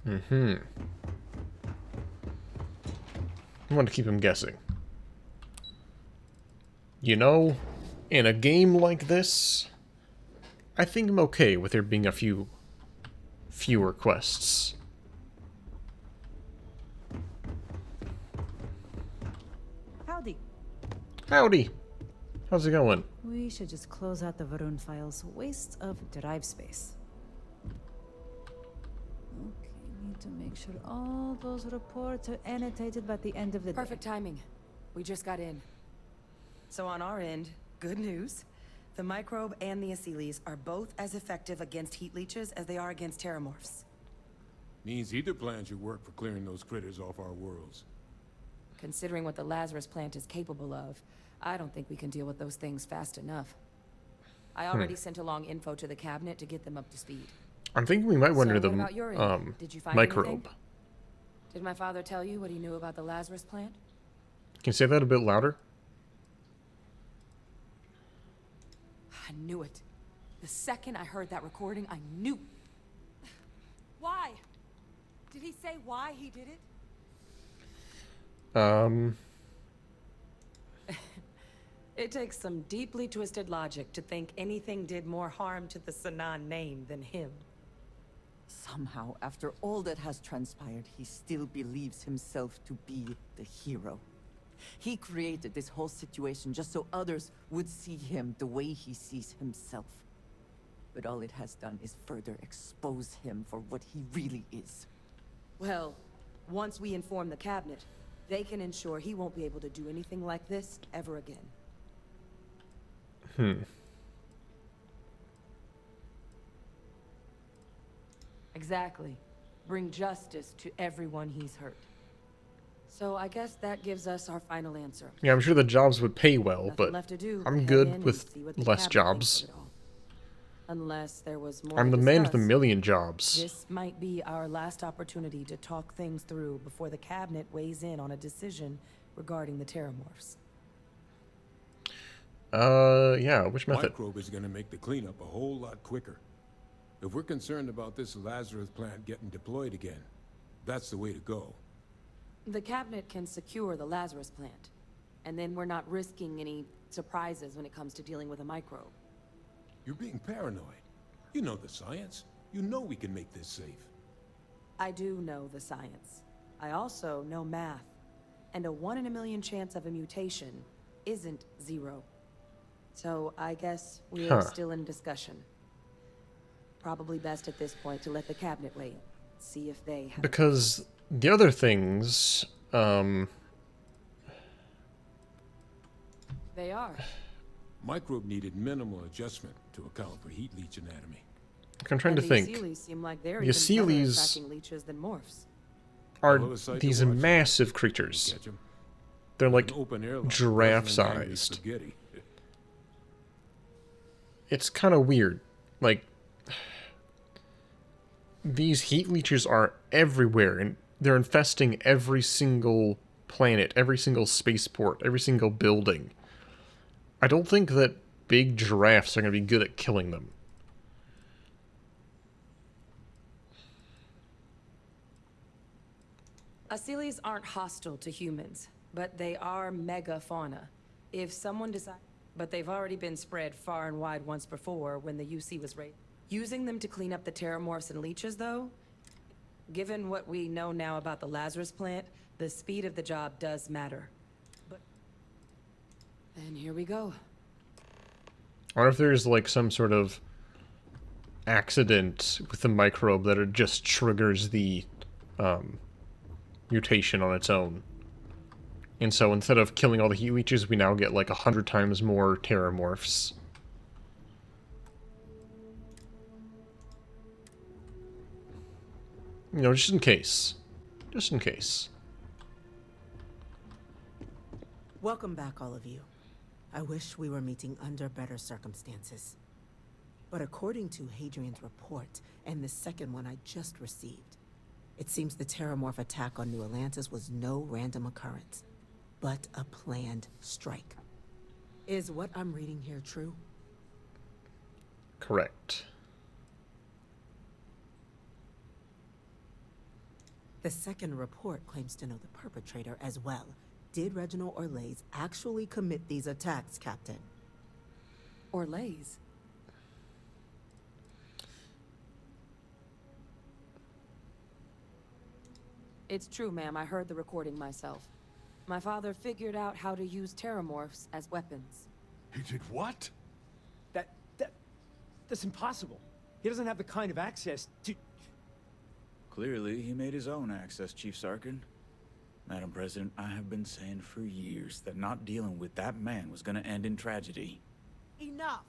Mm-hmm. I want to keep him guessing. You know, in a game like this, I think I'm okay with there being a fewer quests. Howdy. Howdy. How's it going? We should just close out the Varun file's waste of drive space. Okay, need to make sure all those reports are annotated by the end of the day. Perfect timing. We just got in. So on our end, good news. The microbe and the Asylees are both as effective against heat leeches as they are against terramorphs. Means either plan should work for clearing those critters off our worlds. Considering what the Lazarus plant is capable of, I don't think we can deal with those things fast enough. I already sent along info to the cabinet to get them up to speed. I'm thinking we might wonder So the what about your end? Did you find microbe. anything? Did my father tell you what he knew about the Lazarus plant? Can you say that a bit louder? I knew it. The second I heard that recording, I knew. Why? Did he say why he did it? It takes some deeply twisted logic to think anything did more harm to the Sanan name than him. Somehow, after all that has transpired, he still believes himself to be the hero. He created this whole situation just so others would see him the way he sees himself. But all it has done is further expose him for what he really is. Well, once we inform the cabinet, they can ensure he won't be able to do anything like this ever again. Exactly. Bring justice to everyone he's hurt. So I guess that gives us our final answer. Yeah, I'm sure the jobs would pay well, Nothing but left to do I'm but good head in with and see what the less cabinet jobs. thinks of it all. Unless there was more I'm to the man with a discuss. million jobs. This might be our last opportunity to talk things through before the cabinet weighs in on a decision regarding the terramorphs. Yeah, which method? Microbe is gonna make the cleanup a whole lot quicker. If we're concerned about this Lazarus plant getting deployed again, that's the way to go. The cabinet can secure the Lazarus plant, and then we're not risking any surprises when it comes to dealing with a microbe. You're being paranoid. You know the science. You know we can make this safe. I do know the science. I also know math, and a 1 in a million chance of a mutation isn't 0. So I guess we're still in discussion. Probably best at this point to let the cabinet weigh in, see if they have... Because the other things, They are. Microbe needed minimal adjustment to account for heat leech anatomy. I'm trying to think. The Asylees seem like they're The even better at Asylees tracking leeches than morphs. are Although a sight to these watch, massive you creatures. catch 'em. They're like An open air like giraffe-sized. spaghetti. It's kind of weird. Like, these heat leeches are everywhere, and they're infesting every single planet, every single spaceport, every single building. I don't think that big giraffes are going to be good at killing them. Asylees aren't hostile to humans, but they are megafauna. If someone decides... But they've already been spread far and wide once before when the UC was raided. Using them to clean up the terramorphs and leeches, though, given what we know now about the Lazarus plant, the speed of the job does matter. But... And here we go. I wonder if there's like some sort of accident with the microbe that it just triggers the mutation on its own. And so instead of killing all the heat leeches, we now get like 100 times more terramorphs. You know, just in case. Just in case. Welcome back, all of you. I wish we were meeting under better circumstances. But according to Hadrian's report, and the second one I just received, it seems the Terramorph attack on New Atlantis was no random occurrence, but a planned strike. Is what I'm reading here true? Correct. The second report claims to know the perpetrator as well. Did Reginald Orlase actually commit these attacks, Captain? Orlase? It's true, ma'am. I heard the recording myself. My father figured out how to use terramorphs as weapons. He did what? That's impossible. He doesn't have the kind of access to... Clearly, he made his own access, Chief Sarkin. Madam President, I have been saying for years that not dealing with that man was gonna end in tragedy. Enough!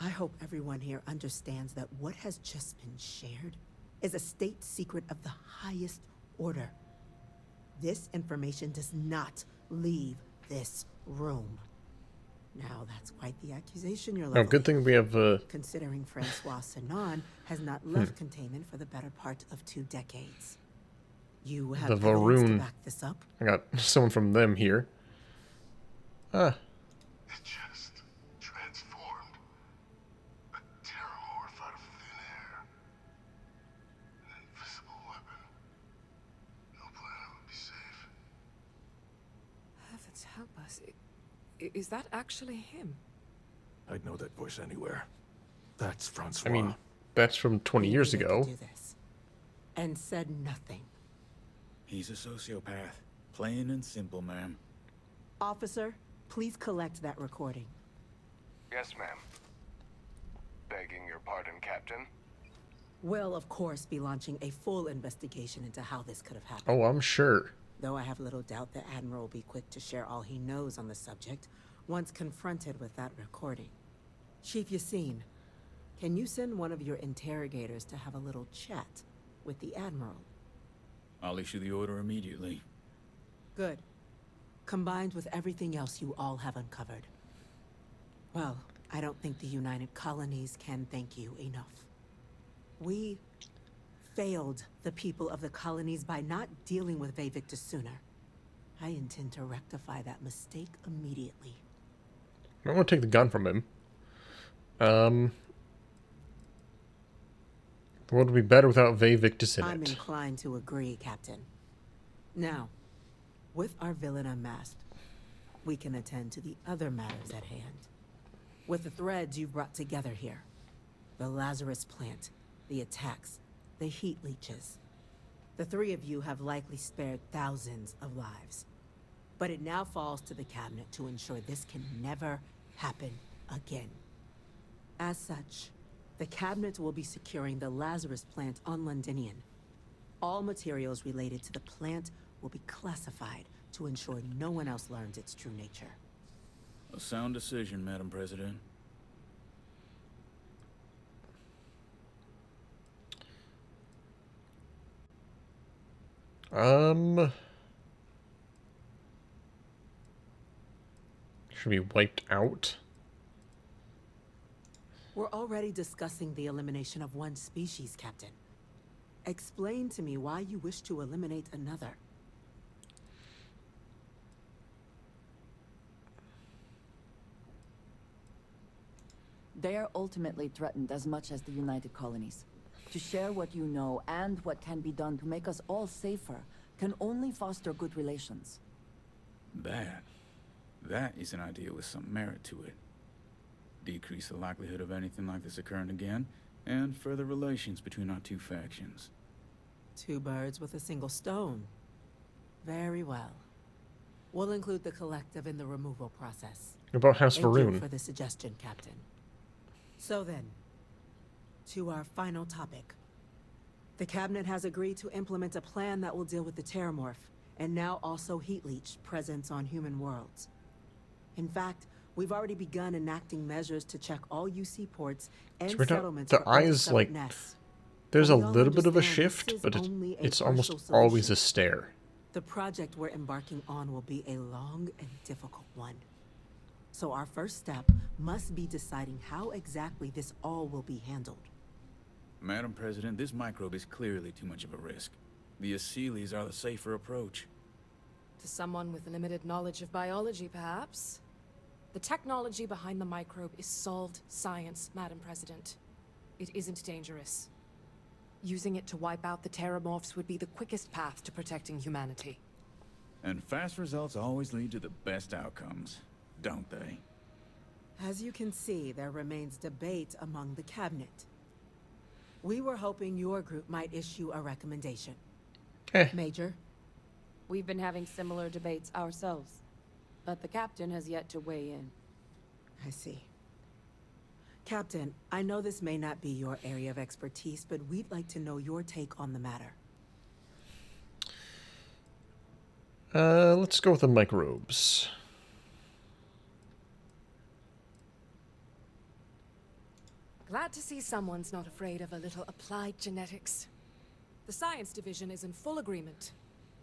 I hope everyone here understands that what has just been shared is a state secret of the highest order. This information does not leave this room. Now, that's quite the accusation you're leveling. Oh, good thing we have, Considering Francois Sanon has not left containment for the better part of 2 decades. You have The evidence to Varun. back this up? I got someone from them here. Ah, It just transformed. A terramorph out of thin air. An invisible weapon. No planet would be safe. Heavens help us. Is that actually him? I'd know that voice anywhere. That's Francois. I mean, that's from 20 years You ago. do this. And said nothing. He's a sociopath. Plain and simple, ma'am. Officer, please collect that recording. Yes, ma'am. Begging your pardon, Captain. We'll, of course, be launching a full investigation into how this could have happened. Oh, I'm sure. Though I have little doubt the Admiral will be quick to share all he knows on the subject once confronted with that recording. Chief Yassine, can you send one of your interrogators to have a little chat with the Admiral? I'll issue the order immediately. Good. Combined with everything else you all have uncovered. Well, I don't think the United Colonies can thank you enough. We failed the people of the colonies by not dealing with Vayvictus sooner. I intend to rectify that mistake immediately. I don't want to take the gun from him. The world would be better without Vayvictus in I'm it. inclined to agree, Captain. Now, with our villain unmasked, we can attend to the other matters at hand. With the threads you've brought together here, the Lazarus plant, the attacks, the heat leeches. The 3 of you have likely spared thousands of lives. But it now falls to the Cabinet to ensure this can never happen again. As such, the Cabinet will be securing the Lazarus plant on Londinian. All materials related to the plant will be classified to ensure no one else learns its true nature. A sound decision, Madam President. Should be wiped out. We're already discussing the elimination of one species, Captain. Explain to me why you wish to eliminate another. They are ultimately threatened as much as the United Colonies. To share what you know and what can be done to make us all safer can only foster good relations. That is an idea with some merit to it. Decrease the likelihood of anything like this occurring again, and further relations between our 2 factions. 2 birds with a single stone. Very well. We'll include the collective in the removal process. What about House Thank you Varun? for the suggestion, Captain. So then, to our final topic. The Cabinet has agreed to implement a plan that will deal with the Terramorph, and now also Heat Leech presence on human worlds. In fact, we've already begun enacting measures to check all UC ports and So we're not- settlements the for eyes, undeveloped like, nests. There's a We all little bit of a understand this shift, is but only a it's almost partial always solution. a stare. The project we're embarking on will be a long and difficult one. So our first step must be deciding how exactly this all will be handled. Madam President, this microbe is clearly too much of a risk. The Aseles are the safer approach. To someone with limited knowledge of biology, perhaps? The technology behind the microbe is solved science, Madam President. It isn't dangerous. Using it to wipe out the Terramorphs would be the quickest path to protecting humanity. And fast results always lead to the best outcomes, don't they? As you can see, there remains debate among the cabinet. We were hoping your group might issue a recommendation. Major? We've been having similar debates ourselves, but the captain has yet to weigh in. I see. Captain, I know this may not be your area of expertise, but we'd like to know your take on the matter. Let's go with the microbes. Glad to see someone's not afraid of a little applied genetics. The science division is in full agreement.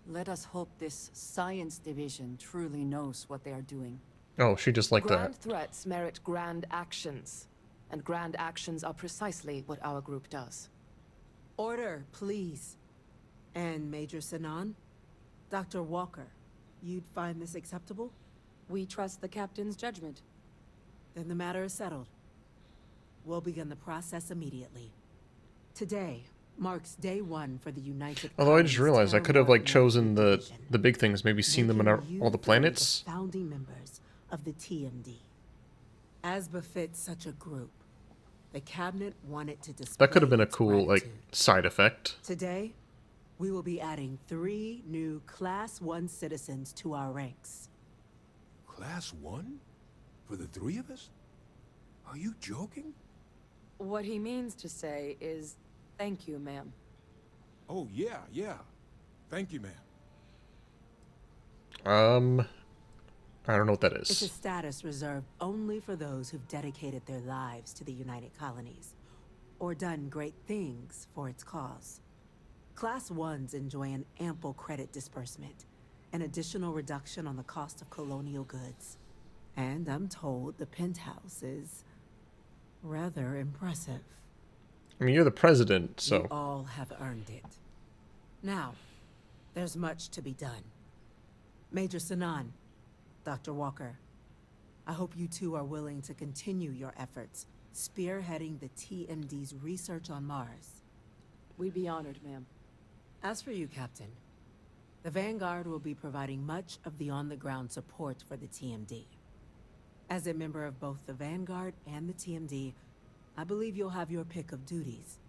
Let us hope this science division truly knows what they are doing. Oh, she just like Grand that. threats merit grand actions, and grand actions are precisely what our group does. Order, please. And Major Sinan? Dr. Walker, you'd find this acceptable? We trust the captain's judgment. Then the matter is settled. We'll begin the process immediately. Today marks day 1 for the United Although I just Colonies realized I could have like Terramorph chosen Division, the big things, maybe seen them in making you all the three planets. the founding members of the TMD. As befits such a group, the cabinet wanted to display That could have been a its cool like gratitude. side effect. Today, we will be adding 3 new Class 1 citizens to our ranks. Class 1? For the 3 of us? Are you joking? What he means to say is, thank you, ma'am. Oh, yeah. Thank you, ma'am. I don't know what that It's a is. status reserved only for those who've dedicated their lives to the United Colonies, or done great things for its cause. Class 1s enjoy an ample credit disbursement, an additional reduction on the cost of colonial goods. And I'm told the penthouse is rather impressive. I mean, you're the president, You so all have earned it. Now, there's much to be done. Major Sinan, Dr. Walker, I hope you two are willing to continue your efforts, spearheading the TMD's research on Mars. We'd be honored, ma'am. As for you, Captain, the Vanguard will be providing much of the on-the-ground support for the TMD. As a member of both the Vanguard and the TMD, I believe you'll have your pick of duties.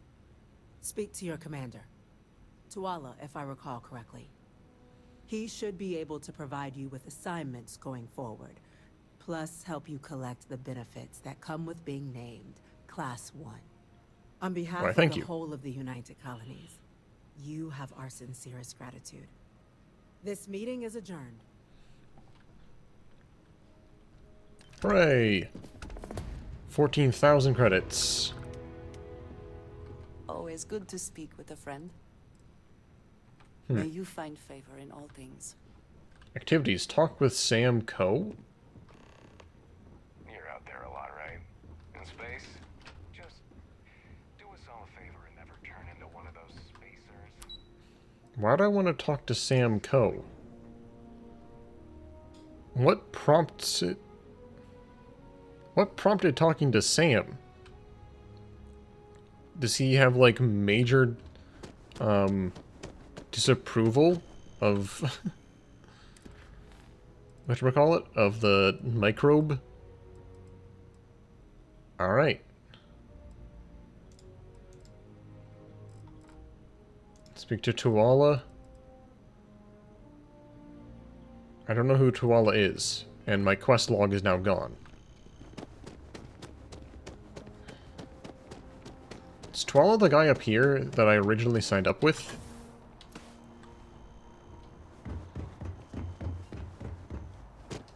Speak to your commander, Tuala, if I recall correctly. He should be able to provide you with assignments going forward, plus help you collect the benefits that come with being named Class 1. On behalf Why, of thank the you. whole of the United Colonies, you have our sincerest gratitude. This meeting is adjourned. hooray! 14,000 credits. Always good to speak with a friend. Hmm. May you find favor in all things. Activities. Talk with Sam Coe. You're out there a lot, right? In space? Just do us all a favor and never turn into one of those spacers. Why do I want to talk to Sam Coe? What prompts it? What prompted talking to Sam? Does he have like major disapproval of whatchamacallit? Of the microbe? Alright. Speak to Tuala. I don't know who Tuala is, and my quest log is now gone. Is Tuala the guy up here that I originally signed up with?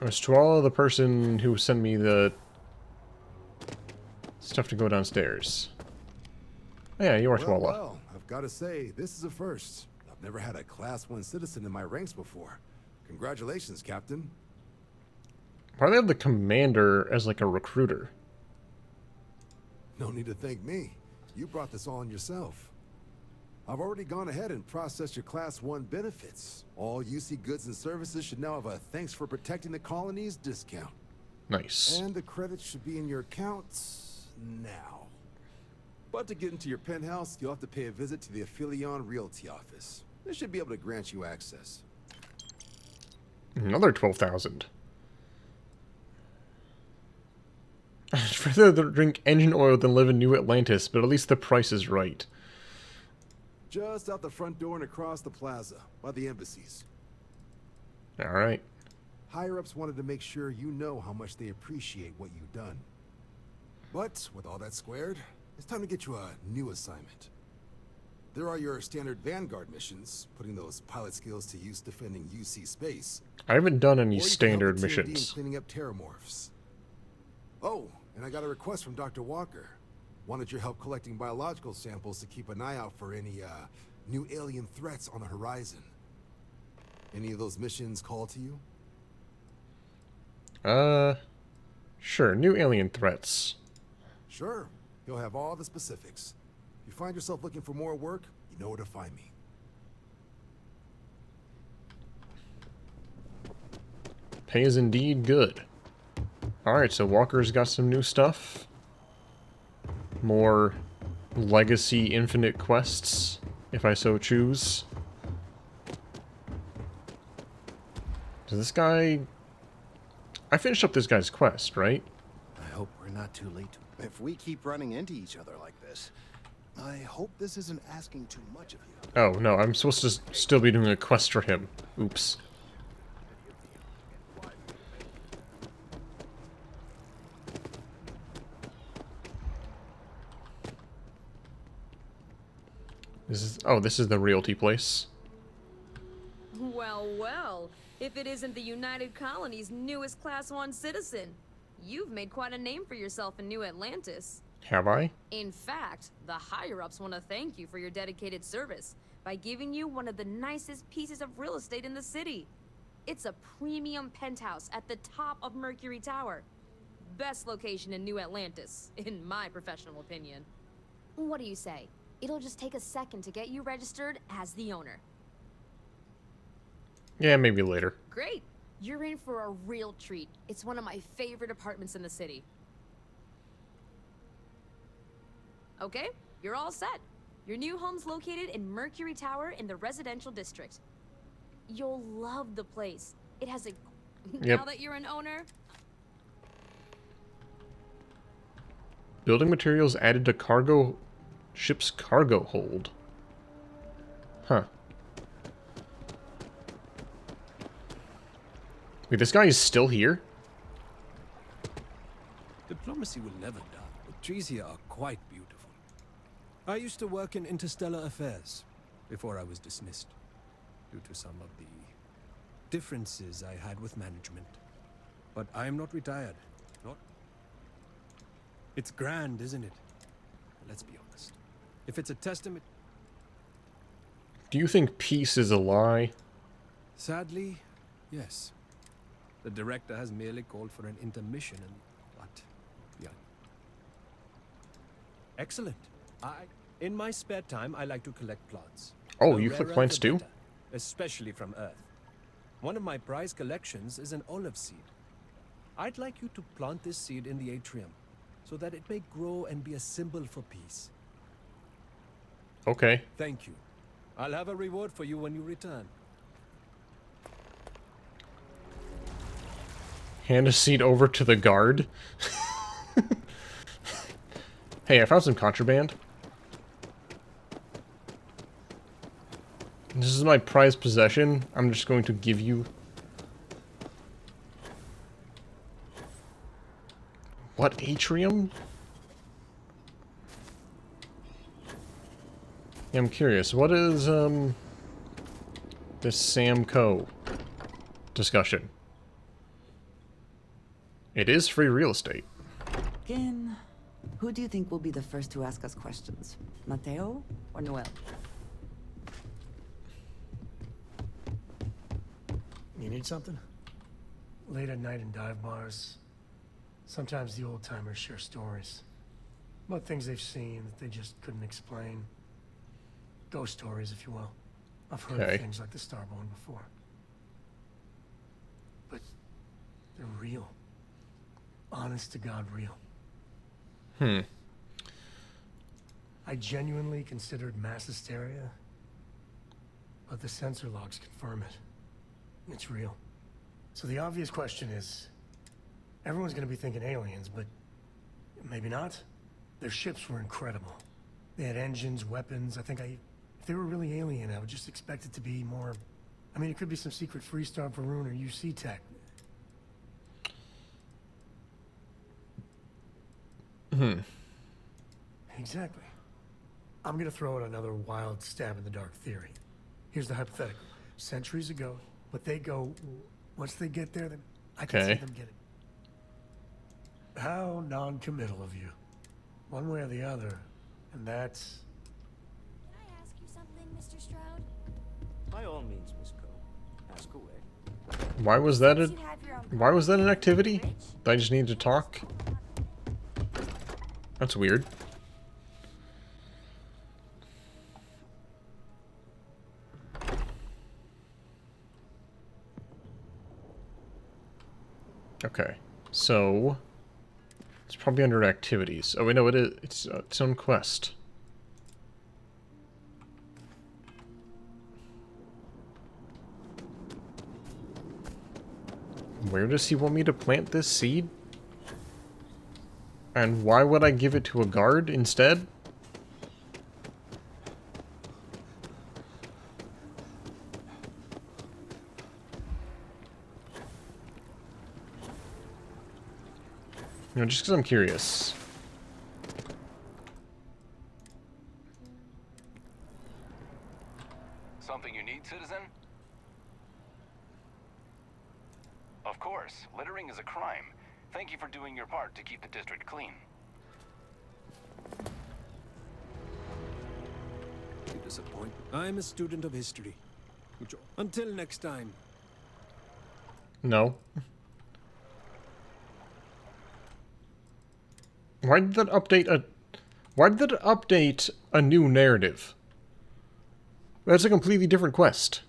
Or is Tuala the person who sent me the stuff to go downstairs? Yeah, you are Tuala. Well, I've got to say, this is a first. I've never had a Class 1 citizen in my ranks before. Congratulations, Captain. Why do they have the commander as like a recruiter? No need to thank me. You brought this on yourself. I've already gone ahead and processed your Class 1 benefits. All UC goods and services should now have a thanks for protecting the colonies discount. Nice. And the credits should be in your accounts now. But to get into your penthouse, you'll have to pay a visit to the Aphelion Realty office. They should be able to grant you access. Another 12,000. I'd rather drink engine oil than live in New Atlantis, but at least the price is right. Just out the front door and across the plaza, by the embassies. Alright. Higher-ups wanted to make sure you know how much they appreciate what you've done. But, with all that squared, it's time to get you a new assignment. There are your standard Vanguard missions, putting those pilot skills to use defending UC space. I haven't done any Or you can help standard the TOD in missions. cleaning up terramorphs. Oh, and I got a request from Dr. Walker. Wanted your help collecting biological samples to keep an eye out for any, new alien threats on the horizon. Any of those missions call to you? Sure, new alien threats. Sure. You'll have all the specifics. If you find yourself looking for more work, you know where to find me. Pay is indeed good. Alright, so Walker's got some new stuff. More legacy infinite quests, if I so choose. Does this guy... I finished up this guy's quest, right? I hope we're not too late. If we keep running into each other like this, I hope this isn't asking too much of you. Oh, no, I'm supposed to still be doing a quest for him. Oops. This is the realty place. Well, well, if it isn't the United Colony's newest Class 1 citizen, you've made quite a name for yourself in New Atlantis. Have I? In fact, the higher-ups want to thank you for your dedicated service by giving you one of the nicest pieces of real estate in the city. It's a premium penthouse at the top of Mercury Tower. Best location in New Atlantis, in my professional opinion. What do you say? It'll just take a second to get you registered as the owner. Yeah, maybe later. Great! You're in for a real treat. It's one of my favorite apartments in the city. Okay, you're all set. Your new home's located in Mercury Tower in the residential district. You'll love the place. It has a... Yep. Now that you're an owner... Building materials added to ship's cargo hold. Huh. Wait, this guy is still here? Diplomacy will never die, but trees here are quite beautiful. I used to work in interstellar affairs before I was dismissed, due to some of the differences I had with management. But I am not retired. Not. It's grand, isn't it? Let's be honest. If it's a testament... Do you think peace is a lie? Sadly, yes. The director has merely called for an intermission and... But, yeah. Excellent. In my spare time, I like to collect plants. Oh, The you collect rarer plants the too? better, especially from Earth. One of my prized collections is an olive seed. I'd like you to plant this seed in the atrium, so that it may grow and be a symbol for peace. Okay. Thank you. I'll have a reward for you when you return. Hand a seat over to the guard. Hey, I found some contraband. This is my prized possession. I'm just going to give you... What atrium? Yeah, I'm curious. What is, this Sam Co. discussion? It is free real estate. Again, who do you think will be the first to ask us questions? Mateo or Noel? You need something? Late at night in dive bars, sometimes the old-timers share stories about things they've seen that they just couldn't explain. Ghost stories, if you will. I've heard Okay. of things like the Starborn before. But they're real. Honest to God real. I genuinely considered mass hysteria, but the sensor logs confirm it. It's real. So the obvious question is, everyone's gonna be thinking aliens, but maybe not. Their ships were incredible. They had engines, weapons. If they were really alien, I would just expect it to be more... I mean, it could be some secret Freestar Varun or UC tech. Exactly. I'm gonna throw out another wild stab in the dark theory. Here's the hypothetical. Centuries ago, but they go... Once they get there, then I can see them get it. How non-committal of you. One way or the other, and that's... Can I ask you something, Mr. Stroud? By all means, Miss Coe. Ask away. Why was that an activity? Did I just need to talk? That's weird. Okay, so it's probably under activities. Oh wait, no, it is. It's its own quest. Where does he want me to plant this seed? And why would I give it to a guard instead? You know, just because I'm curious. Something you need, citizen? Of course. Littering is a crime. Thank you for doing your part to keep the district clean. You disappoint. I'm a student of history. Until next time. No. Why did that update a new narrative? That's a completely different quest.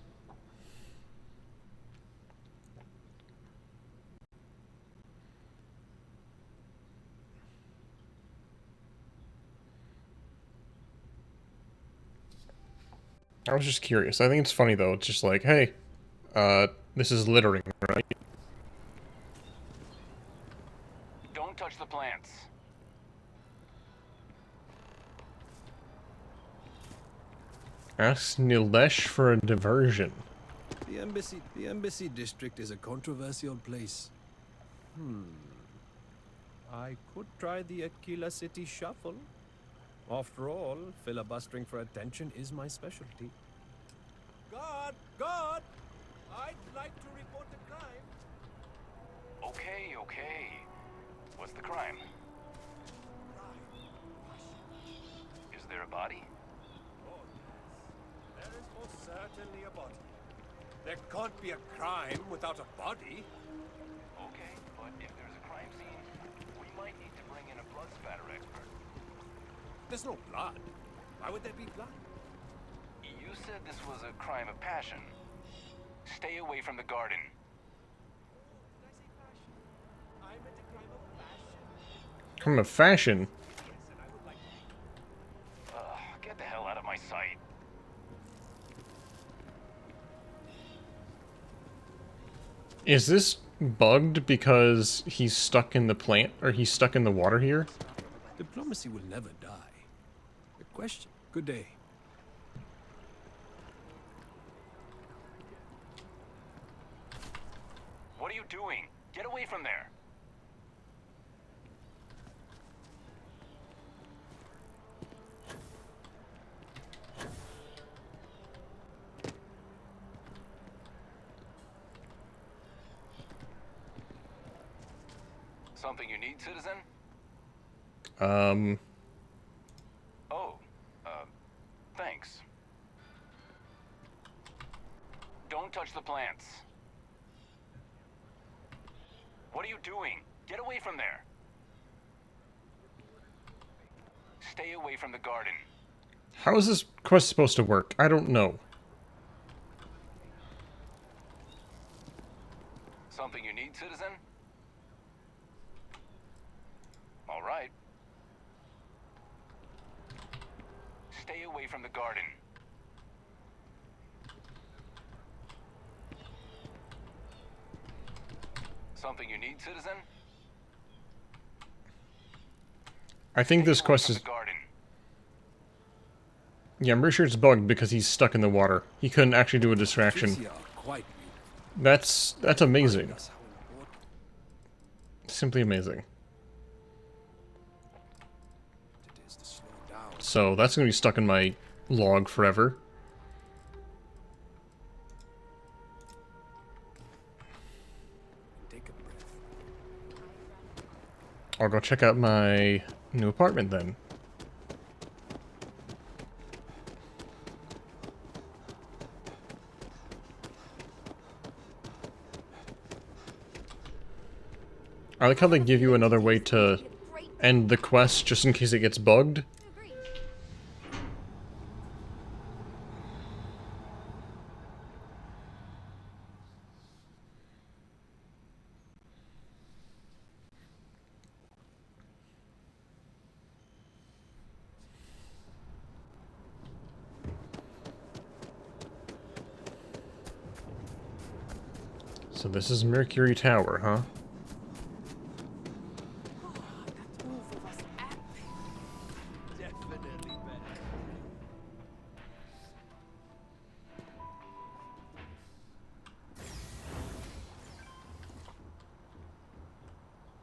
I was just curious. I think it's funny though. It's just like, hey, this is littering, right? Don't touch the plants. Ask Nilesh for a diversion. The embassy district is a controversial place. I could try the Aquila City Shuffle. After all, filibustering for attention is my specialty. Guard! Guard! I'd like to report a crime. Okay, okay. What's the crime? Is there a body? Oh, yes. There is most certainly a body. There can't be a crime without a body. Okay, but if there's a crime scene, we might need to bring in a blood spatter expert. There's no blood. Why would there be blood? You said this was a crime of passion. Stay away from the garden. Did I say passion? I meant a crime of passion. Crime of fashion? Yes, and I would like to... Get the hell out of my sight. Is this bugged because he's stuck in the plant, or he's stuck in the water here? Diplomacy will never die. The question. Good day. What are you doing? Get away from there. Something you need, citizen? Oh, thanks. Don't touch the plants. What are you doing? Get away from there. Stay away from the garden. How is this quest supposed to work? I don't know. Something you need, citizen? All right. me from the garden. Something you need, citizen? I think this quest is... Yeah, I'm pretty sure it's bugged because he's stuck in the water. He couldn't actually do a distraction. That's amazing. Simply amazing. So that's gonna be stuck in my log forever. I'll go check out my new apartment then. I like how they give you another way to end the quest just in case it gets bugged. So this is Mercury Tower, huh?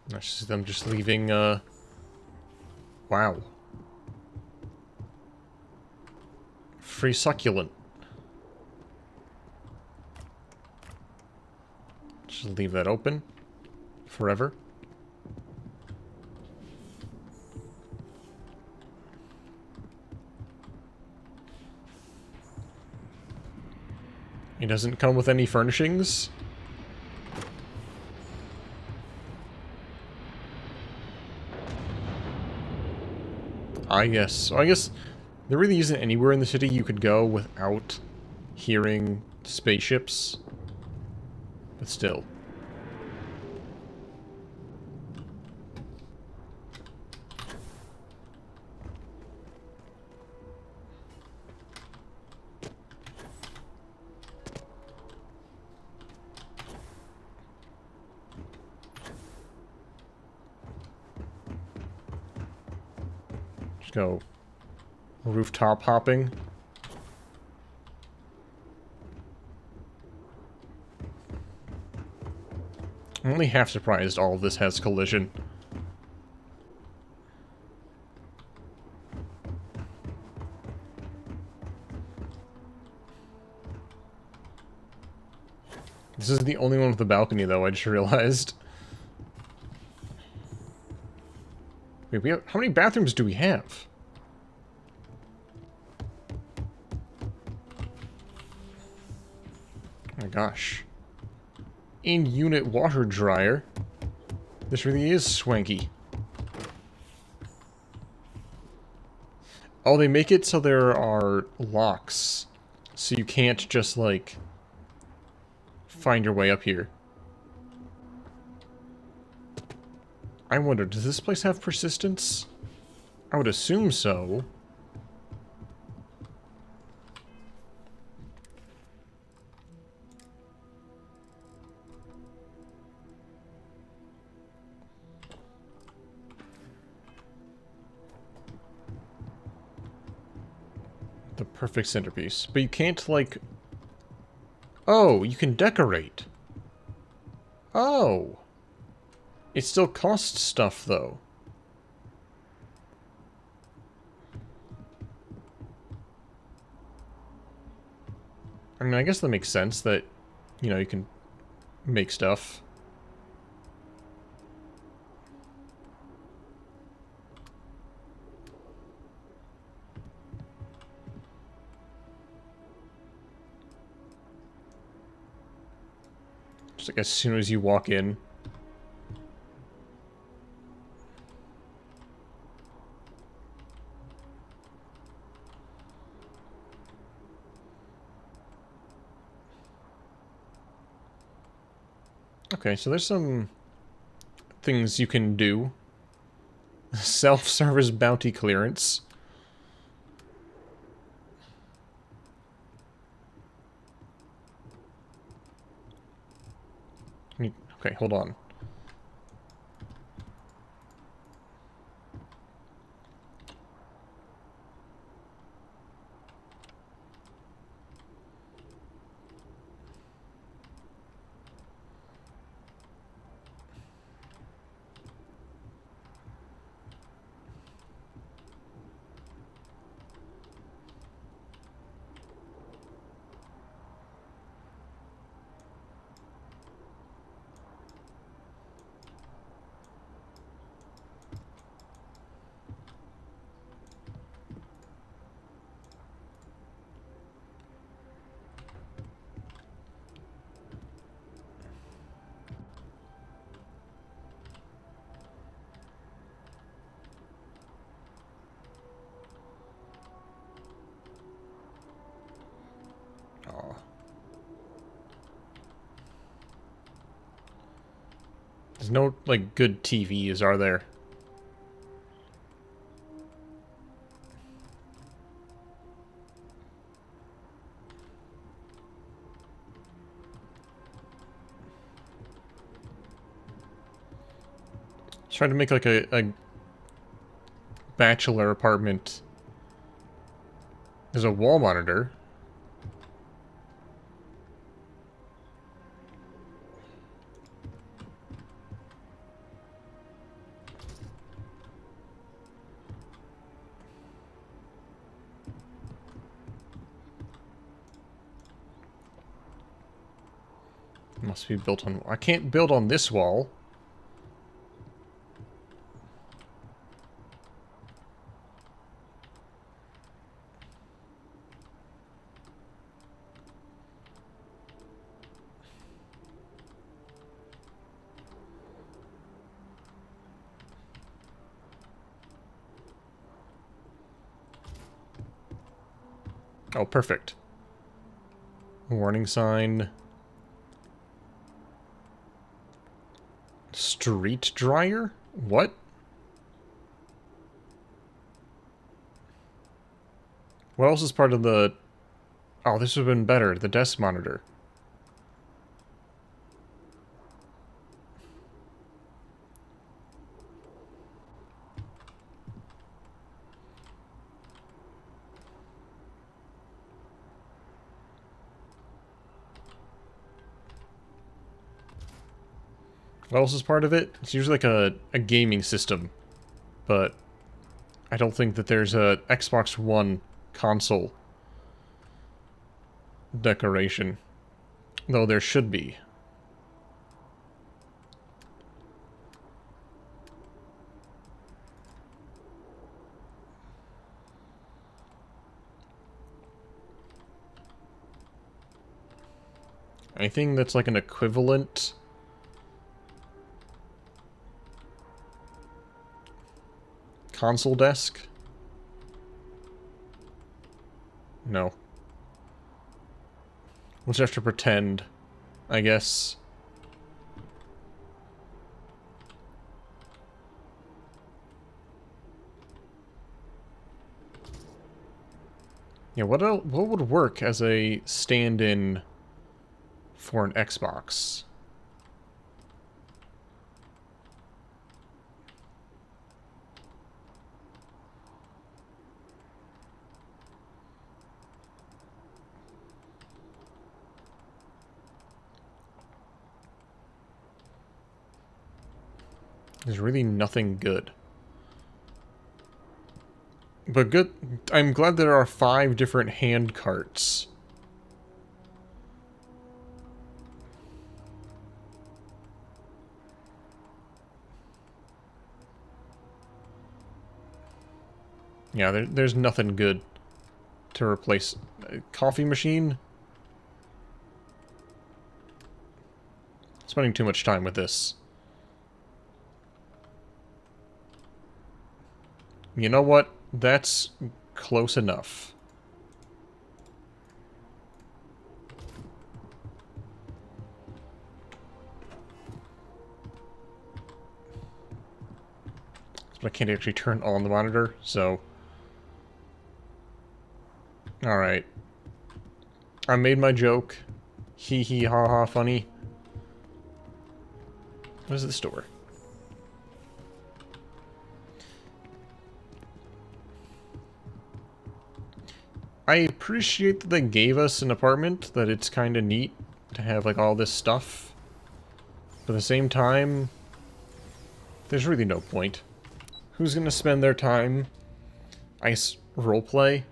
That's just them just leaving, wow. Free succulent. Just leave that open. Forever. It doesn't come with any furnishings. I guess there really isn't anywhere in the city you could go without hearing spaceships. But still. Go rooftop hopping. I'm only half surprised all of this has collision. This is the only one with the balcony, though, I just realized. Wait, how many bathrooms do we have? Oh my gosh. In-unit water dryer. This really is swanky. Oh, they make it so there are locks. So you can't just, like, find your way up here. I wonder, does this place have persistence? I would assume so. The perfect centerpiece. But you can't, like... Oh, you can decorate. Oh. It still costs stuff, though. I mean, I guess that makes sense that, you know, you can make stuff. Just like as soon as you walk in. Okay, so there's some things you can do. Self-service bounty clearance. Okay, hold on. Aw. There's no, like, good TVs, are there? Trying to make like a bachelor apartment. There's a wall monitor. Must be built on... I can't build on this wall. Oh, perfect. Warning sign. Street dryer? What? What else is part of the... Oh, this would have been better. The desk monitor. What else is part of it? It's usually like a gaming system. But I don't think that there's a Xbox One console decoration. Though there should be. Anything that's like an equivalent... console desk? No. We'll just have to pretend, I guess. Yeah, what would work as a stand-in for an Xbox? There's really nothing good. But good. I'm glad there are 5 different hand carts. Yeah, there's nothing good to replace. A coffee machine? Spending too much time with this. You know what? That's close enough. But I can't actually turn on the monitor, so... Alright. I made my joke. Hee hee ha ha funny. What is this door? I appreciate that they gave us an apartment, that it's kind of neat to have like all this stuff. But at the same time, there's really no point. Who's gonna spend their time ice roleplay?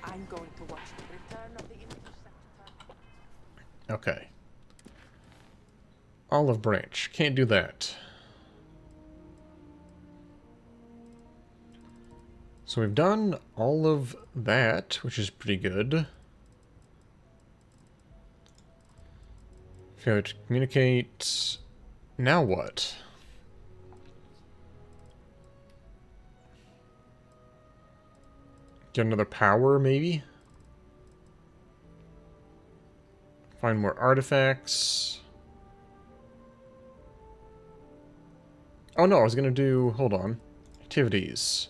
I'm going to watch the return of the Interceptor. Okay. Olive branch. Can't do that. So we've done all of that, which is pretty good. Failure to communicate. Now what? Get another power, maybe? Find more artifacts. Oh no, I was gonna do... Hold on. Activities.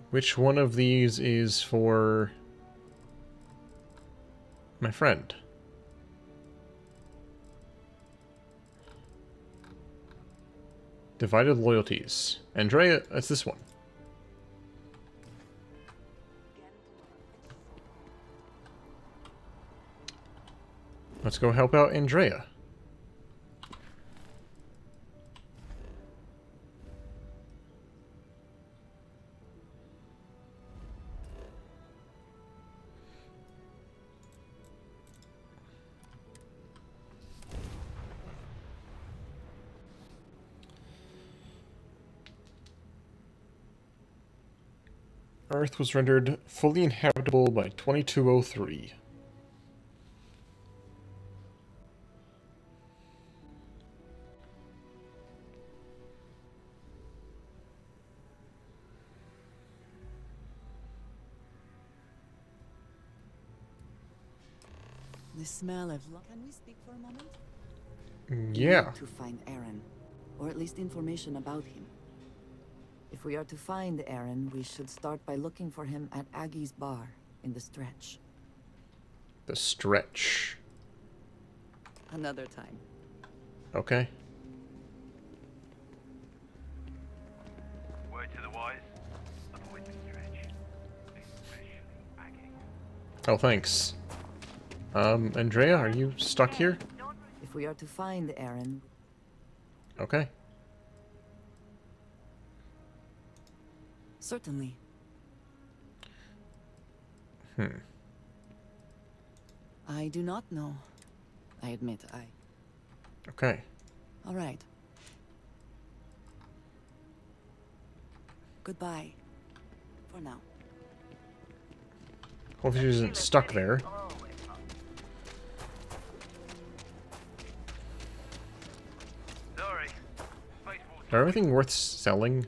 Which one of these is for my friend? Divided loyalties. Andrea, that's this one. Let's go help out Andrea. Earth was rendered fully inhabitable by 2203. The smell of... Can we speak for a moment? Yeah. We need to find Aaron, or at least information about him. If we are to find Aaron, we should start by looking for him at Aggie's bar in the Stretch. The Stretch. Another time. Okay. Word to the wise, avoid the Stretch, especially Aggie. Oh, thanks. Andrea, are you stuck here? If we are to find Aaron... Okay. Certainly. I do not know. I admit, Okay. All right. Goodbye. For now. Hopefully she isn't stuck there. Sorry. Is everything worth selling?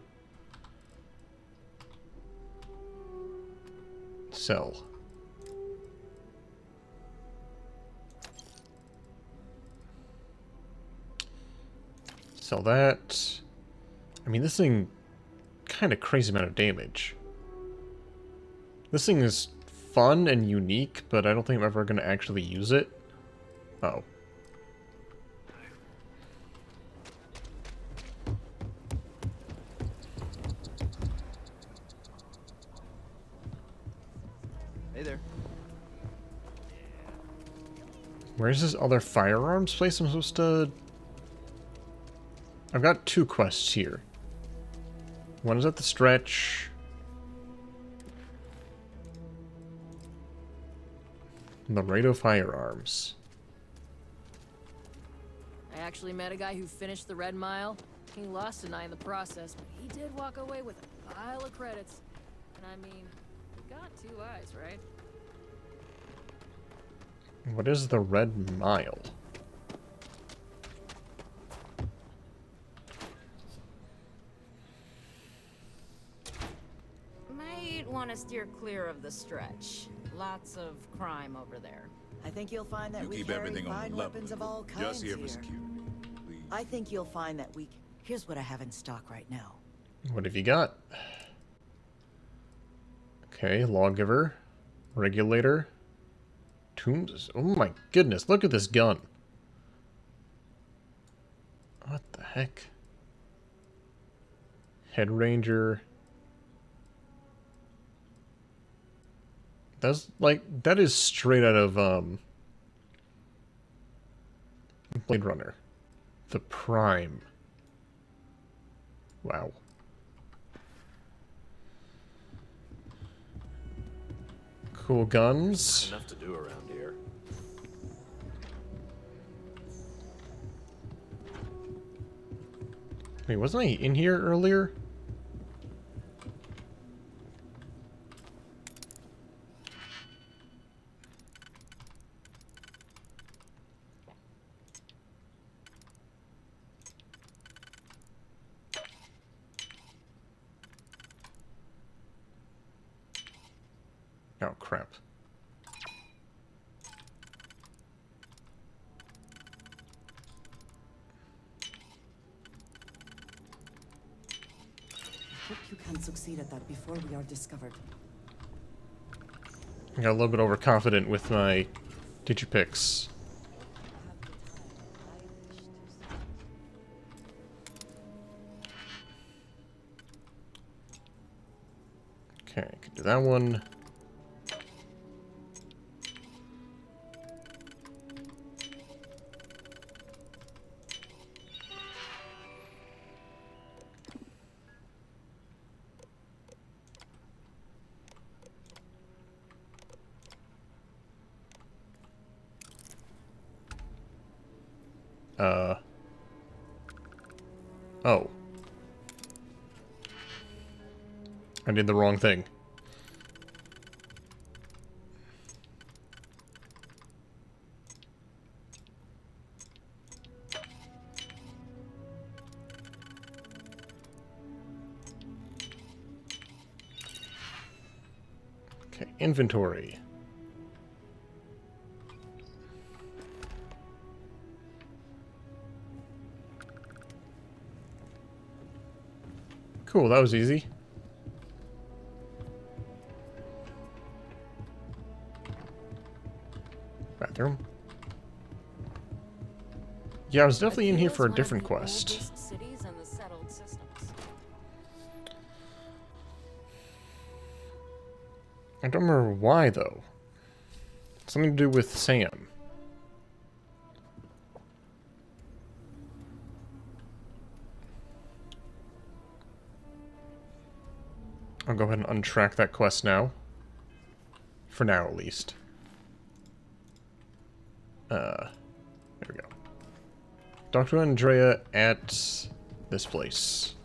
Sell. Sell that. I mean, this thing... kind of crazy amount of damage. This thing is fun and unique, but I don't think I'm ever going to actually use it. Oh. Hey there. Where's this other firearms place I'm supposed to... I've got two quests here. One is at the Stretch. Laredo Firearms. I actually met a guy who finished the Red Mile. He lost an eye in the process, but he did walk away with a pile of credits. And I mean, he got 2 eyes, right? What is the Red Mile? Might want to steer clear of the Stretch. Lots of crime over there. I think you'll find that You we keep carry everything on fine the level. weapons of all kinds Just here here. for security, please. I think you'll find that we... Here's what I have in stock right now. What have you got? Okay, lawgiver, regulator, tombs. Oh my goodness, look at this gun. What the heck? Head ranger. That's like, that is straight out of Blade Runner. The Prime. Wow. Cool guns. Enough to do around here. Wait, wasn't I in here earlier? Oh, crap. Hope you can succeed at that before we are discovered. I got a little bit overconfident with my digipicks. Okay, I can do that one. Oh. I did the wrong thing. Okay, inventory. Cool, that was easy. Bathroom. Yeah, I was definitely in here for a different quest. Cities and the settled systems. I don't remember why, though. Something to do with Sam. I'll go ahead and untrack that quest now. For now, at least. There we go. Dr. Andrea at this place.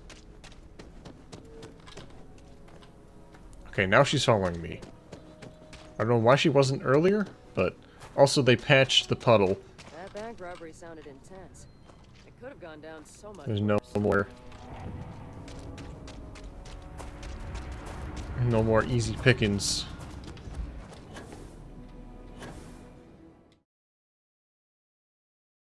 Okay, now she's following me. I don't know why she wasn't earlier, but also they patched the puddle. That bank robbery sounded intense. It could have gone down so much. There's no more. No more easy pickings.